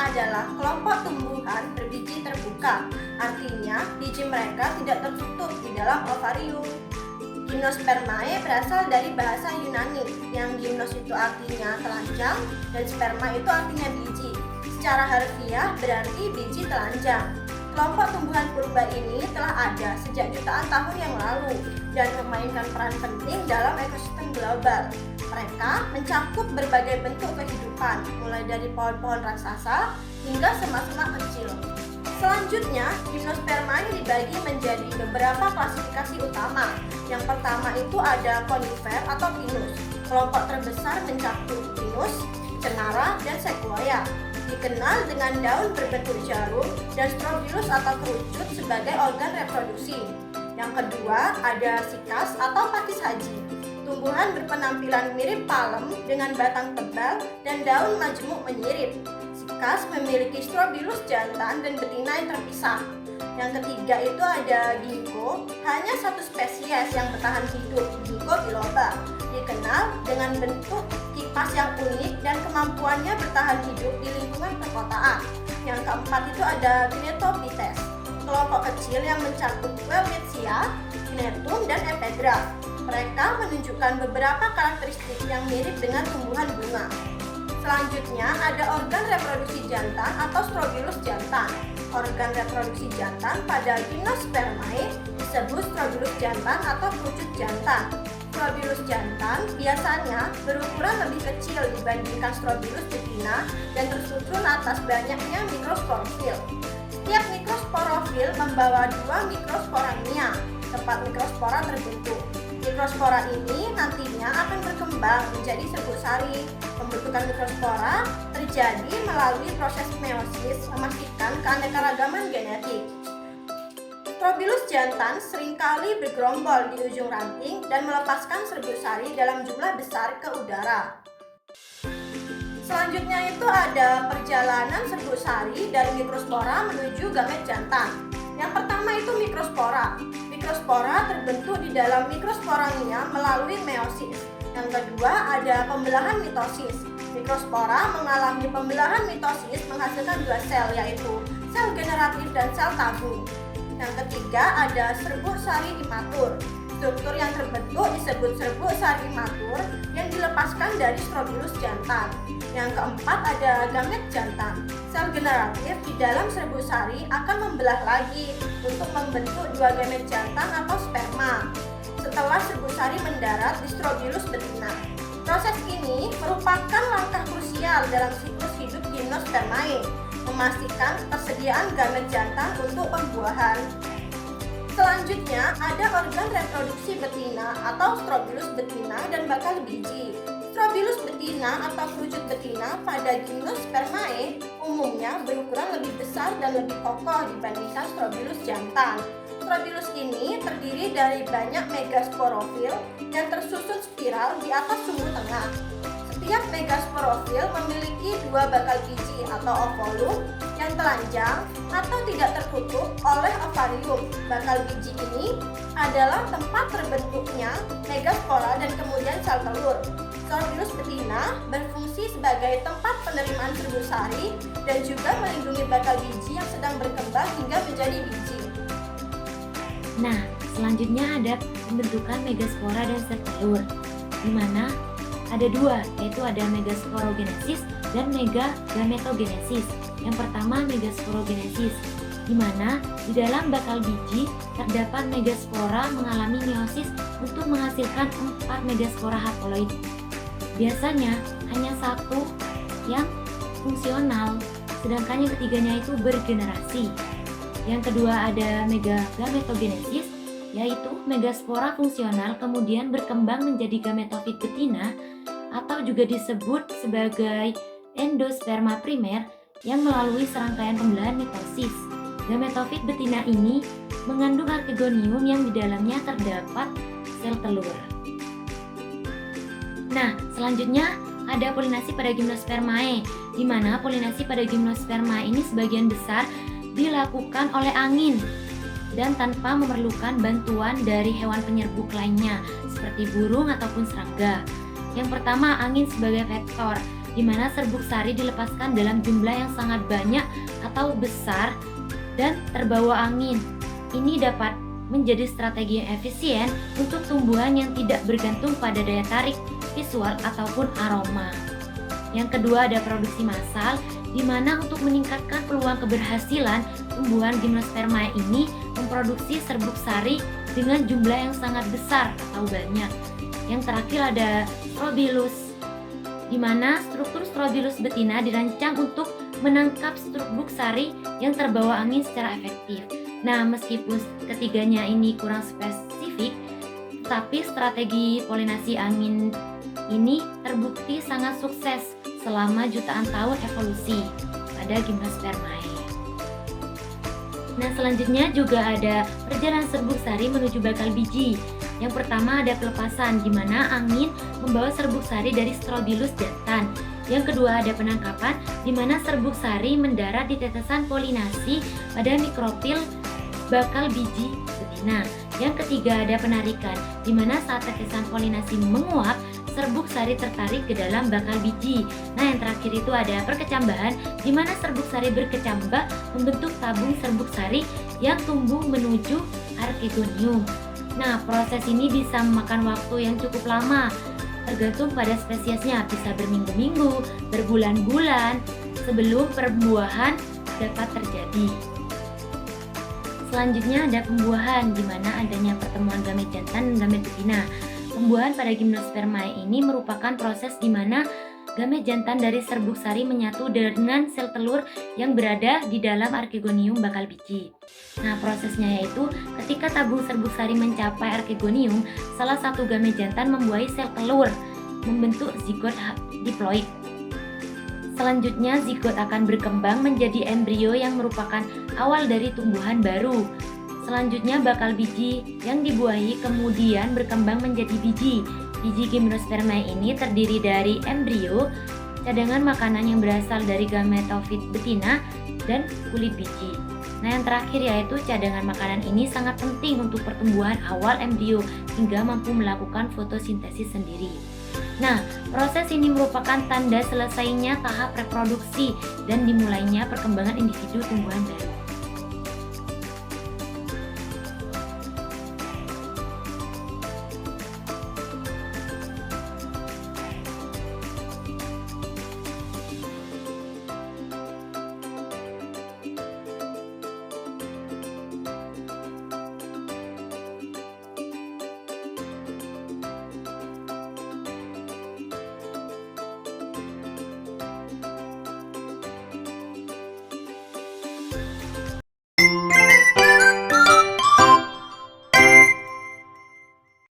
adalah kelompok tumbuhan berbiji terbuka. Artinya, biji mereka tidak tertutup di dalam ovarium. Gymnospermae berasal dari bahasa Yunani, yang gymnos itu artinya telanjang dan sperma itu artinya biji. Secara harfiah berarti biji telanjang. Kelompok tumbuhan purba ini telah ada sejak jutaan tahun yang lalu dan memainkan peran penting dalam ekosistem global. Mereka mencakup berbagai bentuk kehidupan, mulai dari pohon-pohon raksasa hingga semak-semak kecil. Selanjutnya, Gymnospermae dibagi menjadi beberapa klasifikasi utama. Yang pertama itu ada konifer atau pinus. Kelompok terbesar mencakup pinus, cemara, dan sequoia. Dikenal dengan daun berbentuk jarum dan strobilus atau kerucut sebagai organ reproduksi. Yang kedua ada sikas atau pakis haji. Tumbuhan berpenampilan mirip palem dengan batang tebal dan daun majemuk menyirip. Sikas memiliki strobilus jantan dan betina yang terpisah. Yang ketiga itu ada ginkgo, hanya satu spesies yang bertahan hidup, Ginkgo biloba. Dikenal dengan bentuk kipas yang unik dan kemampuannya bertahan hidup di lingkungan perkotaan. Yang keempat itu ada Gnetophytes, kelompok kecil yang mencakup Welwitschia, Gnetum, dan Epigraph. Mereka menunjukkan beberapa karakteristik yang mirip dengan tumbuhan bunga. Selanjutnya ada organ reproduksi jantan atau strobilus jantan. Organ reproduksi jantan pada Gymnospermae disebut strobilus jantan atau kerucut jantan. Strobilus jantan biasanya berukuran lebih kecil dibandingkan strobilus betina dan tersusun atas banyaknya mikrosporofil. Setiap mikrosporofil membawa 2 mikrosporamia, tempat mikrospora terbentuk. Mikrospora ini nantinya akan berkembang menjadi serbuk sari. Pembentukan mikrospora terjadi melalui proses meiosis, memastikan keanekaragaman genetik. Strobilus jantan seringkali bergerombol di ujung ranting dan melepaskan serbuk sari dalam jumlah besar ke udara. Selanjutnya itu ada perjalanan serbuk sari dari mikrospora menuju gamet jantan. Yang pertama itu mikrospora. Mikrospora terbentuk di dalam mikrosporamia melalui meiosis. Yang kedua ada pembelahan mitosis. Mikrospora mengalami pembelahan mitosis menghasilkan 2 sel, yaitu sel generatif dan sel tabung. Yang ketiga ada serbuk sari imatur. Struktur yang terbentuk disebut serbuk sari imatur yang dilepaskan dari strobilus jantan. Yang keempat ada gamet jantan. Sel generatif di dalam serbuk sari akan membelah lagi untuk membentuk 2 gamet jantan atau sperma setelah serbuk sari mendarat di strobilus betina. Proses ini merupakan langkah krusial dalam siklus hidup Gymnospermae, memastikan ketersediaan gamet jantan untuk pembuahan. Selanjutnya ada organ reproduksi betina atau strobilus betina dan bakal biji. Strobilus betina atau kerucut betina pada Gymnospermae umumnya berukuran lebih besar dan lebih kokoh dibandingkan strobilus jantan. Strobilus ini terdiri dari banyak megasporofil yang tersusun spiral di atas sumbu tengah. Setiap megasporofil memiliki 2 bakal biji atau ovolum yang telanjang atau tidak tertutup oleh ovarium. Bakal biji ini adalah tempat terbentuknya megaspora dan kemudian sel telur. Strobilus betina berfungsi sebagai tempat penerimaan serbuk sari dan juga melindungi bakal biji yang sedang berkembang hingga menjadi biji. Nah, selanjutnya ada pembentukan megaspora dan sel telur, di mana ada 2, yaitu ada megasporogenesis dan megagametogenesis. Yang pertama megasporogenesis, di mana di dalam bakal biji terdapat megaspora mengalami meiosis untuk menghasilkan 4 megaspora haploid. Biasanya hanya 1 yang fungsional, sedangkan yang ketiganya itu bergenerasi. Yang kedua ada megagametogenesis, yaitu megaspora fungsional kemudian berkembang menjadi gametofit betina atau juga disebut sebagai endosperma primer yang melalui serangkaian pembelahan mitosis. Gametofit betina ini mengandung archegonium yang di dalamnya terdapat sel telur. Nah, selanjutnya ada polinasi pada Gymnospermae, di mana polinasi pada Gymnospermae ini sebagian besar dilakukan oleh angin dan tanpa memerlukan bantuan dari hewan penyerbuk lainnya seperti burung ataupun serangga. Yang pertama, angin sebagai vektor. di mana serbuk sari dilepaskan dalam jumlah yang sangat banyak atau besar dan terbawa angin. Ini dapat menjadi strategi yang efisien untuk tumbuhan yang tidak bergantung pada daya tarik visual ataupun aroma. Yang kedua ada produksi massal, di mana untuk meningkatkan peluang keberhasilan tumbuhan Gymnospermae ini memproduksi serbuk sari dengan jumlah yang sangat besar atau banyak. Yang terakhir ada Strobilus, di mana struktur Strobilus betina dirancang untuk menangkap serbuk sari yang terbawa angin secara efektif. Nah, meskipun ketiganya ini kurang spesifik, tapi strategi polinasi angin ini terbukti sangat sukses selama jutaan tahun evolusi pada Gymnospermae. Nah, selanjutnya juga ada perjalanan serbuk sari menuju bakal biji. Yang pertama ada pelepasan, di mana angin membawa serbuk sari dari Strobilus jantan. Yang kedua ada penangkapan, di mana serbuk sari mendarat di tetesan polinasi pada mikrofil bakal biji betina. Yang ketiga ada penarikan, di mana saat tetesan polinasi menguap, serbuk sari tertarik ke dalam bakal biji. Nah, yang terakhir itu ada perkecambahan, di mana serbuk sari berkecambah membentuk tabung serbuk sari yang tumbuh menuju archegonium. Nah, proses ini bisa memakan waktu yang cukup lama, tergantung pada spesiesnya, bisa berminggu-minggu, berbulan-bulan sebelum perbuahan dapat terjadi. Selanjutnya ada pembuahan, di mana adanya pertemuan gamet jantan dan gamet betina. Pembuahan pada Gymnospermae ini merupakan proses di mana gamet jantan dari serbuk sari menyatu dengan sel telur yang berada di dalam archegonium bakal biji. Nah, prosesnya yaitu ketika tabung serbuk sari mencapai archegonium, salah satu gamet jantan membuahi sel telur membentuk zigot diploid. Selanjutnya zigot akan berkembang menjadi embrio yang merupakan awal dari tumbuhan baru. Selanjutnya bakal biji yang dibuahi kemudian berkembang menjadi biji. Biji Gymnospermae ini terdiri dari embrio, cadangan makanan yang berasal dari gametofit betina, dan kulit biji. Nah, yang terakhir yaitu cadangan makanan ini sangat penting untuk pertumbuhan awal embrio hingga mampu melakukan fotosintesis sendiri. Nah, proses ini merupakan tanda selesainya tahap reproduksi dan dimulainya perkembangan individu tumbuhan baru.